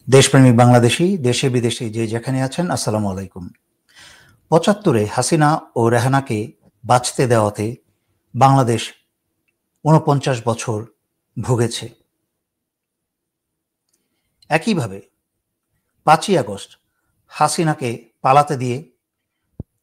দেশপ্রেমিক বাংলাদেশি দেশে বিদেশে যে যেখানে আছেন, আসসালামু আলাইকুম। ৭৫-এ হাসিনা ও রেহানাকে বাঁচতে দেওয়াতে বাংলাদেশ ৪৯ বছর ভুগেছে। একইভাবে ৫ই আগস্ট হাসিনাকে পালাতে দিয়ে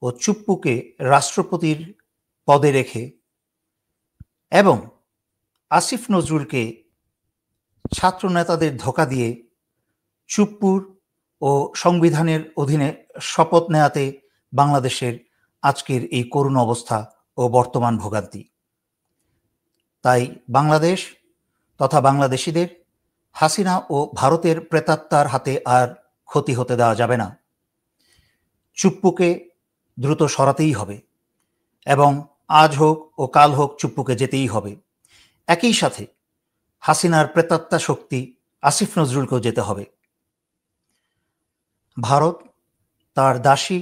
ও চুপ্পুকে রাষ্ট্রপতির পদে রেখে এবং আসিফ নজরুলকে ছাত্র নেতাদের ধোঁকা দিয়ে চুপ্পুর ও সংবিধানের অধীনে শপথ নেয়াতে বাংলাদেশের আজকের এই করুণ অবস্থা ও বর্তমান ভোগান্তি। তাই বাংলাদেশ তথা বাংলাদেশিদের হাসিনা ও ভারতের প্রেতাত্মার হাতে আর ক্ষতি হতে দেওয়া যাবে না। চুপ্পুকে দ্রুত সরাতেই হবে এবং আজ হোক ও কাল হোক চুপ্পুকে যেতেই হবে। একই সাথে হাসিনার প্রেতাত্মা শক্তি আসিফ নজরুলকেও যেতে হবে। ভারত তার দাসী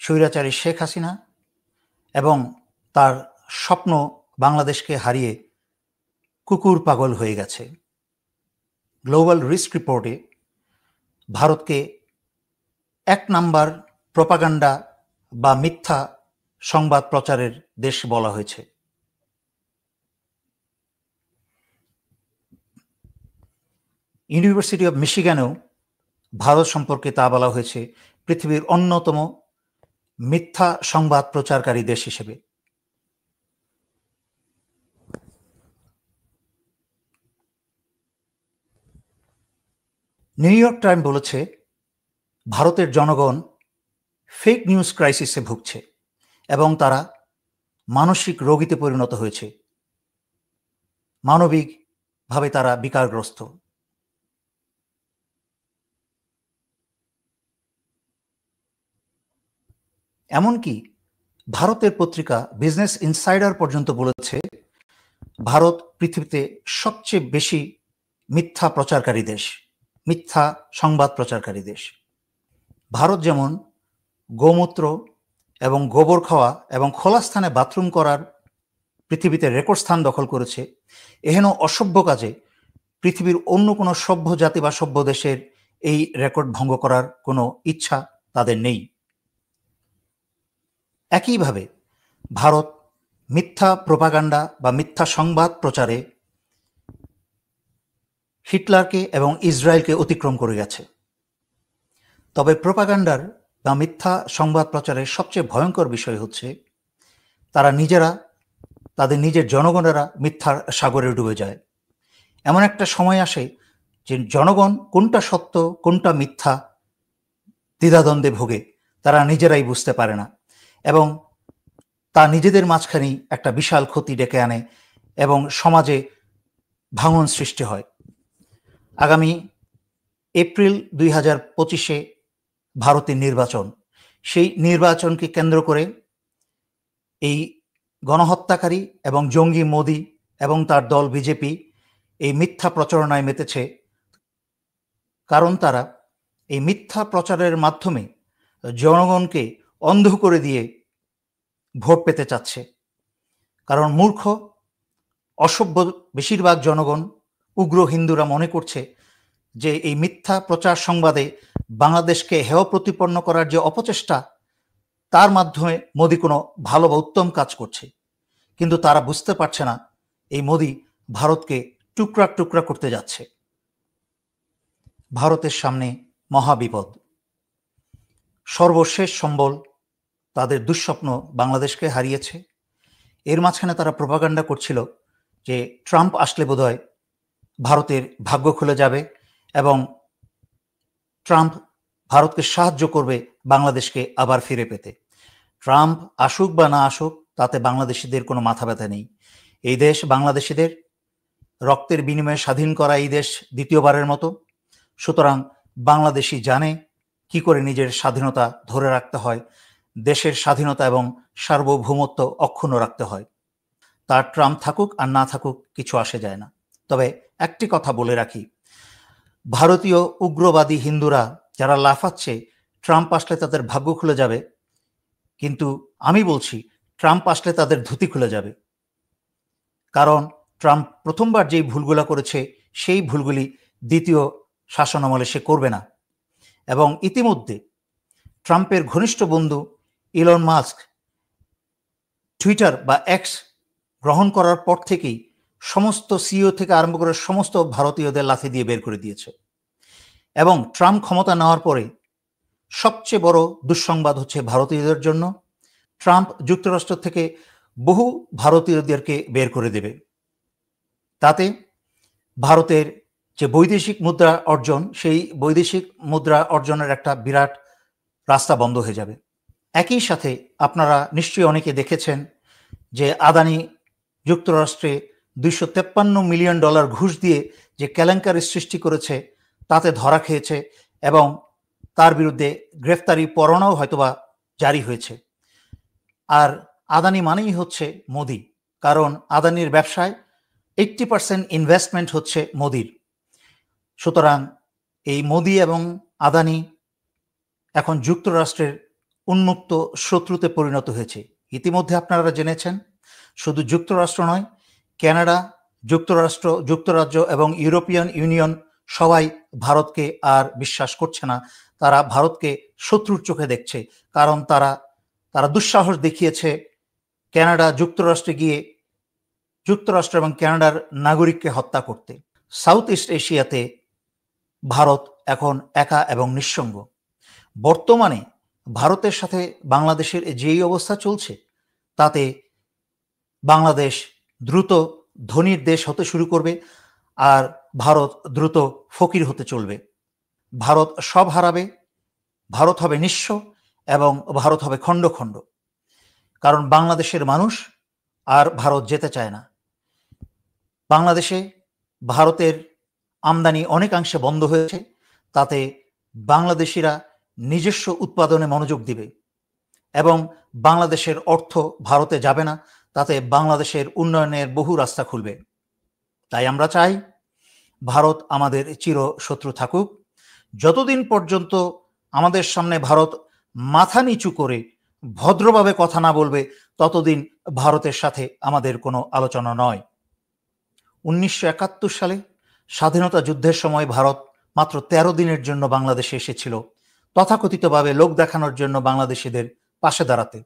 স্বৈরাচারী শেখ হাসিনা এবং তার স্বপ্ন বাংলাদেশকে হারিয়ে কুকুর পাগল হয়ে গেছে। গ্লোবাল রিস্ক রিপোর্টে ভারতকে ১ নাম্বার প্রপাগান্ডা বা মিথ্যা সংবাদ প্রচারের দেশ বলা হয়েছে। ইউনিভার্সিটি অব মিশিগানেও ভারত সম্পর্কে তা বলা হয়েছে পৃথিবীর অন্যতম মিথ্যা সংবাদ প্রচারকারী দেশ হিসেবে। নিউ ইয়র্ক টাইম বলেছে ভারতের জনগণ ফেক নিউজ ক্রাইসিসে ভুগছে এবং তারা মানসিক রোগীতে পরিণত হয়েছে, মানবিকভাবে তারা বিকারগ্রস্ত। এমনকি ভারতের পত্রিকা বিজনেস ইনসাইডার পর্যন্ত বলেছে ভারত পৃথিবীতে সবচেয়ে বেশি মিথ্যা প্রচারকারী দেশ, মিথ্যা সংবাদ প্রচারকারী দেশ। ভারত যেমন গোমূত্র এবং গোবর খাওয়া এবং খোলা স্থানে বাথরুম করার পৃথিবীতে রেকর্ড স্থান দখল করেছে, এহেন অসভ্য কাজে পৃথিবীর অন্য কোনো সভ্য জাতি বা সভ্য দেশের এই রেকর্ড ভঙ্গ করার কোনো ইচ্ছা তাদের নেই। একইভাবে ভারত মিথ্যা প্রোপাগান্ডা বা মিথ্যা সংবাদ প্রচারে হিটলারকে এবং ইসরায়েলকে অতিক্রম করে গেছে। তবে প্রোপাগান্ডার বা মিথ্যা সংবাদ প্রচারের সবচেয়ে ভয়ঙ্কর বিষয় হচ্ছে তারা নিজেরা, তাদের নিজের জনগণেরা মিথ্যার সাগরে ডুবে যায়। এমন একটা সময় আসে যে জনগণ কোনটা সত্য কোনটা মিথ্যা দ্বিধাদ্বন্দ্বে ভোগে, তারা নিজেরাই বুঝতে পারে না এবং তা নিজেদের মাঝখানেই একটা বিশাল ক্ষতি ডেকে আনে এবং সমাজে ভাঙন সৃষ্টি হয়। আগামী এপ্রিল ২০২৫-এ ভারতের নির্বাচন, সেই নির্বাচনকে কেন্দ্র করে এই গণহত্যাকারী এবং জঙ্গি মোদি এবং তার দল বিজেপি এই মিথ্যা প্রচারণায় মেতেছে, কারণ তারা এই মিথ্যা প্রচারের মাধ্যমে জনগণকে অন্ধ করে দিয়ে ভোট পেতে চাচ্ছে। কারণ মূর্খ অসভ্য বেশিরভাগ জনগণ, উগ্র হিন্দুরা মনে করছে যে এই মিথ্যা প্রচার সংবাদে বাংলাদেশকে হেয় প্রতিপন্ন করার যে অপচেষ্টা, তার মাধ্যমে মোদি কোনো ভালো বা উত্তম কাজ করছে, কিন্তু তারা বুঝতে পারছে না এই মোদি ভারতকে টুকরা টুকরা করতে যাচ্ছে। ভারতের সামনে মহাবিপদ, সর্বশেষ সম্বল তাদের দুঃস্বপ্ন বাংলাদেশকে হারিয়েছে। এর মাঝখানে তারা প্রোপাগান্ডা করছিল যে ট্রাম্প আসলে বোধহয় ভারতের ভাগ্য খুলে যাবে এবং ট্রাম্প ভারতকে সাহায্য করবে বাংলাদেশকে আবার ফিরে পেতে। ট্রাম্প আসুক বা না আসুক তাতে বাংলাদেশিদের কোনো মাথা ব্যথা নেই। এই দেশ বাংলাদেশিদের রক্তের বিনিময়ে স্বাধীন করা এই দেশ দ্বিতীয়বারের মতো। সুতরাং বাংলাদেশি জানে কি করে নিজের স্বাধীনতা ধরে রাখতে হয়, দেশের স্বাধীনতা এবং সার্বভৌমত্ব অক্ষুণ্ণ রাখতে হয়। তার ট্রাম্প থাকুক আর না থাকুক কিছু আসে যায় না। তবে একটি কথা বলে রাখি, ভারতীয় উগ্রবাদী হিন্দুরা যারা লাফাচ্ছে ট্রাম্প আসলে তাদের ভাগ্য খুলে যাবে, কিন্তু আমি বলছি ট্রাম্প আসলে তাদের ধুতি খুলে যাবে। কারণ ট্রাম্প প্রথমবার যেই ভুলগুলো করেছে সেই ভুলগুলি দ্বিতীয় শাসনামলে সে করবে না। এবং ইতিমধ্যে ট্রাম্পের ঘনিষ্ঠ বন্ধু ইলন মাস্ক টুইটার বা এক্স গ্রহণ করার পর থেকেই সমস্ত সিইও থেকে আরম্ভ করে সমস্ত ভারতীয়দের লাথি দিয়ে বের করে দিয়েছে। এবং ট্রাম্প ক্ষমতা নেওয়ার পরে সবচেয়ে বড় দুঃসংবাদ হচ্ছে ভারতীয়দের জন্য, ট্রাম্প যুক্তরাষ্ট্র থেকে বহু ভারতীয়দেরকে বের করে দেবে। তাতে ভারতের যে বৈদেশিক মুদ্রা অর্জন, সেই বৈদেশিক মুদ্রা অর্জনের একটা বিরাট রাস্তা বন্ধ হয়ে যাবে। একই সাথে আপনারা নিশ্চয়ই অনেকে দেখেছেন যে আদানি যুক্তরাষ্ট্রে $253 মিলিয়ন ঘুষ দিয়ে যে কেলেঙ্কারি সৃষ্টি করেছে তাতে ধরা খেয়েছে এবং তার বিরুদ্ধে গ্রেফতারি পরোয়ানাও হয়তোবা জারি হয়েছে। আর আদানি মানেই হচ্ছে মোদি, কারণ আদানির ব্যবসায় 80% ইনভেস্টমেন্ট হচ্ছে মোদির। সুতরাং এই মোদি এবং আদানি এখন যুক্তরাষ্ট্রের উন্মুক্ত শত্রুতে পরিণত হয়েছে। ইতিমধ্যে আপনারা জেনেছেন শুধু যুক্তরাষ্ট্র নয়, কানাডা, যুক্তরাজ্য এবং ইউরোপিয়ান ইউনিয়ন সবাই ভারতকে আর বিশ্বাস করছে না। তারা ভারতকে শত্রুর চোখে দেখছে, কারণ তারা দুঃসাহস দেখিয়েছে কানাডা যুক্তরাষ্ট্রে গিয়ে যুক্তরাষ্ট্র এবং কানাডার নাগরিককে হত্যা করতে। সাউথ ইস্ট এশিয়াতে ভারত এখন একা এবং নিঃসঙ্গ। বর্তমানে ভারতের সাথে বাংলাদেশের যেই অবস্থা চলছে তাতে বাংলাদেশ দ্রুত ধনীর দেশ হতে শুরু করবে আর ভারত দ্রুত ফকির হতে চলবে। ভারত সব হারাবে, ভারত হবে নিঃস্ব এবং ভারত হবে খণ্ড খণ্ড, কারণ বাংলাদেশের মানুষ আর ভারত যেতে চায় না। বাংলাদেশে ভারতের আমদানি অনেকাংশে বন্ধ হয়েছে, তাতে বাংলাদেশিরা নিজস্ব উৎপাদনে মনোযোগ দিবে এবং বাংলাদেশের অর্থ ভারতে যাবে না, তাতে বাংলাদেশের উন্নয়নের বহু রাস্তা খুলবে। তাই আমরা চাই ভারত আমাদের চির শত্রু থাকুক। যতদিন পর্যন্ত আমাদের সামনে ভারত মাথা নিচু করে ভদ্রভাবে কথা না বলবে, ততদিন ভারতের সাথে আমাদের কোনো আলোচনা নয়। 1971 সালে স্বাধীনতা যুদ্ধের সময় ভারত মাত্র 13 দিনের জন্য বাংলাদেশে এসেছিল, তথাকথিতভাবে লোক দেখানোর জন্য বাংলাদেশিদের পাশে দাঁড়াতে।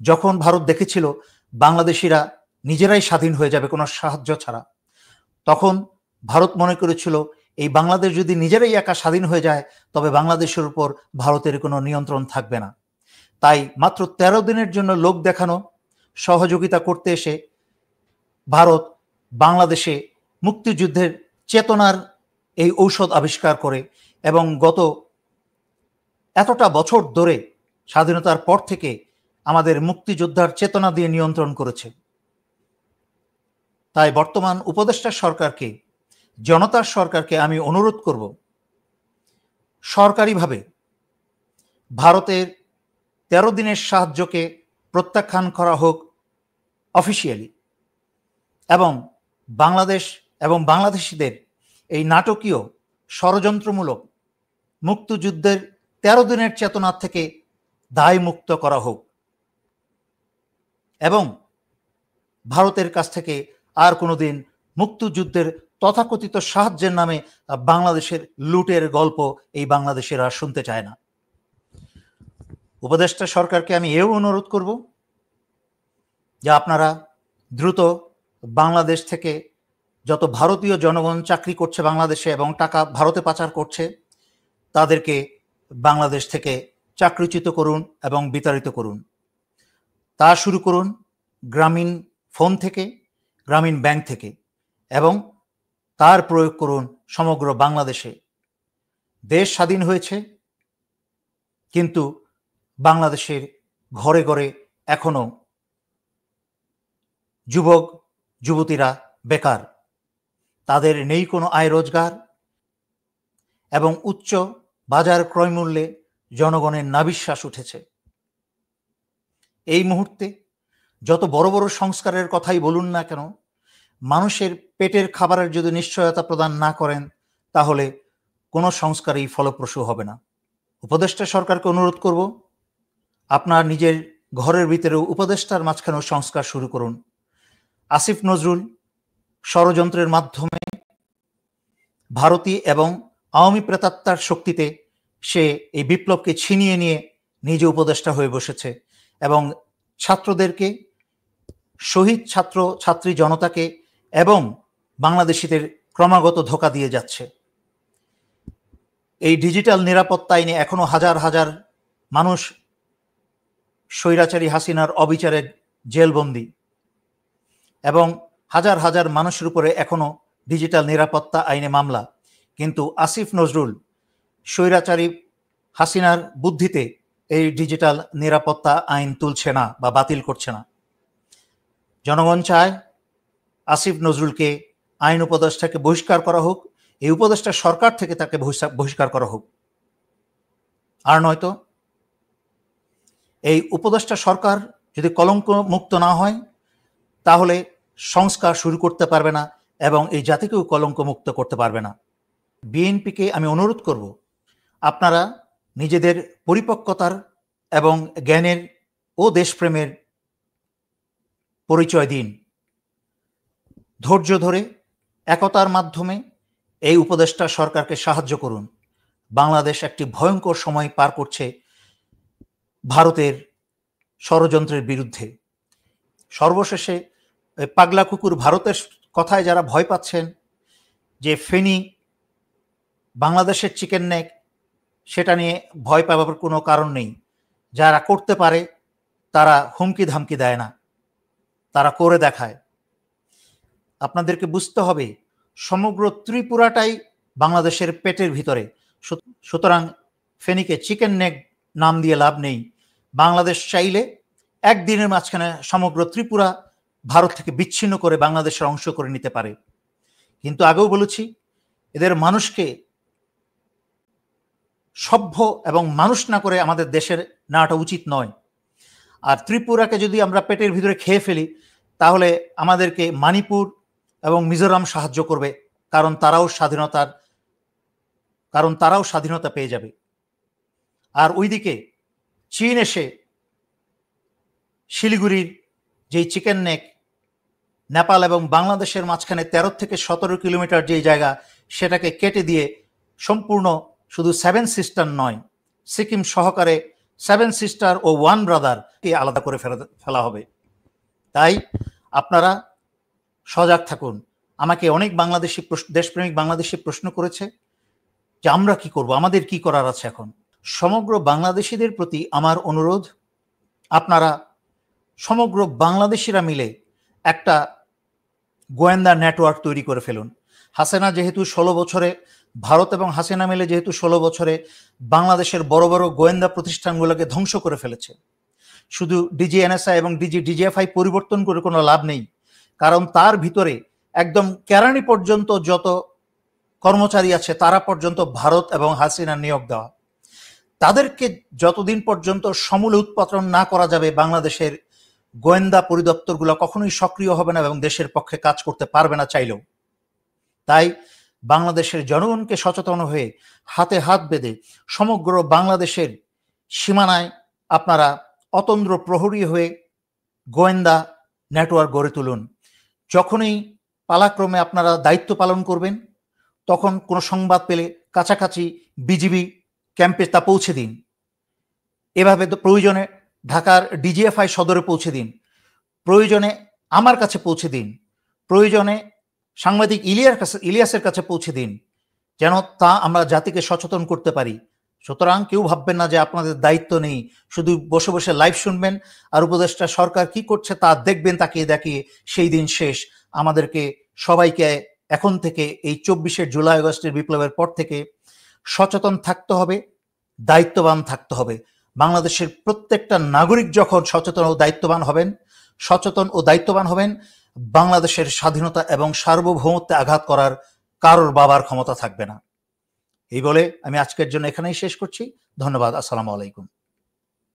যখন ভারত দেখেছিল বাংলাদেশিরা নিজেরাই স্বাধীন হয়ে যাবে কোনো সাহায্য ছাড়া, তখন ভারত মনে করেছিল এই বাংলাদেশ যদি নিজেরাই একা স্বাধীন হয়ে যায় তবে বাংলাদেশের উপর ভারতের কোনো নিয়ন্ত্রণ থাকবে না। তাই মাত্র 13 দিনের জন্য লোক দেখানো সহযোগিতা করতে এসে ভারত বাংলাদেশে মুক্তিযুদ্ধের চেতনার এই ঔষধ আবিষ্কার করে এবং গত এতটা বছর ধরে স্বাধীনতার পর থেকে আমাদের মুক্তিযোদ্ধার চেতনা দিয়ে নিয়ন্ত্রণ করেছে। তাই বর্তমান উপদেষ্টা সরকারকে, জনতার সরকারকে আমি অনুরোধ করব, সরকারিভাবে ভারতের 13 দিনের সাহায্যকে প্রত্যাখ্যান করা হোক অফিসিয়ালি, এবং বাংলাদেশ এবং বাংলাদেশিদের এই নাটকীয় ষড়যন্ত্রমূলক মুক্তিযুদ্ধের 13 দিনের চেতনা থেকে দায় মুক্ত করা হোক এবং ভারতের কাছ থেকে আর কোনোদিন মুক্তিযুদ্ধের তথাকথিত সাহায্যের নামে বাংলাদেশের লুটের গল্প এই বাংলাদেশের আর শুনতে চায় না। উপদেষ্টা সরকারকে আমি এও অনুরোধ করব যে আপনারা দ্রুত বাংলাদেশ থেকে যত ভারতীয় জনগণ চাকরি করছে বাংলাদেশে এবং টাকা ভারতে পাচার করছে তাদেরকে বাংলাদেশ থেকে চাকরিচ্যুত করুন এবং বিতাড়িত করুন। তা শুরু করুন গ্রামীণ ফোন থেকে, গ্রামীণ ব্যাংক থেকে, এবং তার প্রয়োগ করুন সমগ্র বাংলাদেশে। দেশ স্বাধীন হয়েছে, কিন্তু বাংলাদেশের ঘরে ঘরে এখনো যুবক যুবতীরা বেকার, তাদের নেই কোনো আয় রোজগার এবং উচ্চ বাজার ক্রয়মূল্যে জনগণের নাভিশ্বাস উঠেছে। এই মুহূর্তে যত বড় বড় সংস্কারের কথাই বলুন না কেন, মানুষের পেটের খাবারের যদি নিশ্চয়তা প্রদান না করেন তাহলে কোনো সংস্কারই ফলপ্রসূ হবে না। উপদেষ্টা সরকারকে অনুরোধ করব, আপনার নিজের ঘরের ভিতরেও উপদেষ্টার মাঝখানেও সংস্কার শুরু করুন। আসিফ নজরুল ষড়যন্ত্রের মাধ্যমে ভারতী এবং আওয়ামী প্রেতাত্মার শক্তিতে সে এই বিপ্লবকে ছিনিয়ে নিয়ে নিজে উপদেষ্টা হয়ে বসেছে এবং ছাত্রদেরকে, শহীদ ছাত্র ছাত্রী জনতাকে এবং বাংলাদেশিদের ক্রমাগত ধোঁকা দিয়ে যাচ্ছে। এই ডিজিটাল নিরাপত্তা আইনে এখনো হাজার হাজার মানুষ স্বৈরাচারী হাসিনার অবিচারে জেলবন্দি এবং হাজার হাজার মানুষের উপরে এখনো ডিজিটাল নিরাপত্তা আইনে মামলা। কিন্তু আসিফ নজরুল স্বৈরাচারী হাসিনার বুদ্ধিতে এই ডিজিটাল নিরাপত্তা আইন তুলছে না বা বাতিল করছে না। জনগণ চায় আসিফ নজরুলকে আইন উপদেষ্টাকে বহিষ্কার করা হোক, এই উপদেষ্টা সরকার থেকে তাকে বহিষ্কার করা হোক। আর নয়তো এই উপদেষ্টা সরকার যদি কলঙ্ক মুক্ত না হয় তাহলে সংস্কার শুরু করতে পারবে না এবং এই জাতিকেও কলঙ্ক মুক্ত করতে পারবে না। বিএনপিকে আমি অনুরোধ করব, আপনারা নিজেদের পরিপক্কতার এবং জ্ঞানের ও দেশপ্রেমের পরিচয় দিন। ধৈর্য ধরে একতার মাধ্যমে এই উপদেষ্টা সরকারকে সাহায্য করুন। বাংলাদেশ একটি ভয়ঙ্কর সময় পার করছে ভারতের ষড়যন্ত্রের বিরুদ্ধে। সর্বশেষে পাগলা কুকুর ভারতের কথায় যারা ভয় পাচ্ছেন যে ফেনী বাংলাদেশের চিকেন নেক, সেটা নিয়ে ভয় পাবার কোনো কারণ নেই। যারা করতে পারে তারা হুমকি ধামকি দেয় না, তারা করে দেখায়। আপনাদেরকে বুঝতে হবে সমগ্র ত্রিপুরাটাই বাংলাদেশের পেটের ভিতরে, সুতরাং ফেনীকে চিকেন নেক নাম দিয়ে লাভ নেই। বাংলাদেশ চাইলে একদিনের মাঝখানে সমগ্র ত্রিপুরা ভারত থেকে বিচ্ছিন্ন করে বাংলাদেশের অংশ করে নিতে পারে। কিন্তু আগেও বলেছি, এদের মানুষকে সভ্য এবং মানুষ না করে আমাদের দেশের নেওয়াটা উচিত নয়। আর ত্রিপুরাকে যদি আমরা পেটের ভিতরে খেয়ে ফেলি তাহলে আমাদেরকে মণিপুর এবং মিজোরাম সাহায্য করবে, কারণ তারাও স্বাধীনতা পেয়ে যাবে। আর ওইদিকে চীন এসে শিলিগুড়ির যেই চিকেন নেক, নেপাল এবং বাংলাদেশের মাঝখানে 13 থেকে 17 কিলোমিটার যেই জায়গা, সেটাকে কেটে দিয়ে সম্পূর্ণ শুধু 7 সিস্টার নয়, সিকিম সহকারে 7 সিস্টার ও 1 ব্রাদারকে আলাদা করে ফেলা হবে। তাই আপনারা সজাগ থাকুন। আমাকে অনেক দেশপ্রেমিক বাংলাদেশি প্রশ্ন করেছে যে আমরা কি করব, আমাদের কি করার আছে এখন। সমগ্র বাংলাদেশিদের প্রতি আমার অনুরোধ, আপনারা সমগ্র বাংলাদেশিরা মিলে একটা গোয়েন্দা নেটওয়ার্ক তৈরি করে ফেলুন। হাসিনা যেহেতু 16 বছরে, ভারত এবং হাসিনা মিলে যেহেতু 16 বছরে বাংলাদেশের বড় বড় গোয়েন্দা প্রতিষ্ঠানগুলোকে ধ্বংস করে ফেলেছে, শুধু ডিজিএনএসআই এবং ডিজিএফআই পরিবর্তন করে কোনো লাভ নেই। কারণ তার ভিতরে একদম কেরানি পর্যন্ত যত কর্মচারী আছে তারা পর্যন্ত ভারত এবং হাসিনা নিয়োগ দেওয়া। তাদেরকে যতদিন পর্যন্ত সমূলে উৎপাদন না করা যাবে, বাংলাদেশের গোয়েন্দা পরিদপ্তরগুলো কখনোই সক্রিয় হবে না এবং দেশের পক্ষে কাজ করতে পারবে না চাইলেও। তাই বাংলাদেশের জনগণকে সচেতন হয়ে হাতে হাত বেঁধে সমগ্র বাংলাদেশের সীমানায় আপনারা অতন্দ্র প্রহরী হয়ে গোয়েন্দা নেটওয়ার্ক গড়ে তুলুন। যখনই পালাক্রমে আপনারা দায়িত্ব পালন করবেন, তখন কোনো সংবাদ পেলে কাছাকাছি বিজিবি ক্যাম্পে তা পৌঁছে দিন। এভাবে প্রয়োজনে ঢাকার ডিজিএফআই সদরে পৌঁছে দিন, প্রয়োজনে আমার কাছে পৌঁছে দিন, প্রয়োজনে সাংবাদিক ইলিয়াসের কাছে পৌঁছে দিন, যেন তা আমরা জাতিকে সচেতন করতে পারি। সুতরাং কেউ ভাববেন না যে আপনাদের দায়িত্ব নেই, শুধু বসে বসে লাইভ শুনবেন আর উপদেষ্টা সরকার কি করছে তা দেখবেন তাকিয়ে দেখিয়ে, সেই দিন শেষ। আমাদেরকে সবাইকে এখন থেকে এই 24শে জুলাই আগস্টের বিপ্লবের পর থেকে সচেতন থাকতে হবে, দায়িত্ববান থাকতে হবে। বাংলাদেশের প্রত্যেকটা নাগরিক যখন সচেতন ও দায়িত্ববান হবেন, বাংলাদেশের স্বাধীনতা এবং সার্বভৌমত্বে আঘাত করার কারোর বাবার ক্ষমতা থাকবে না। এই বলে আমি আজকের জন্য এখানেই শেষ করছি। ধন্যবাদ। আসসালামু আলাইকুম।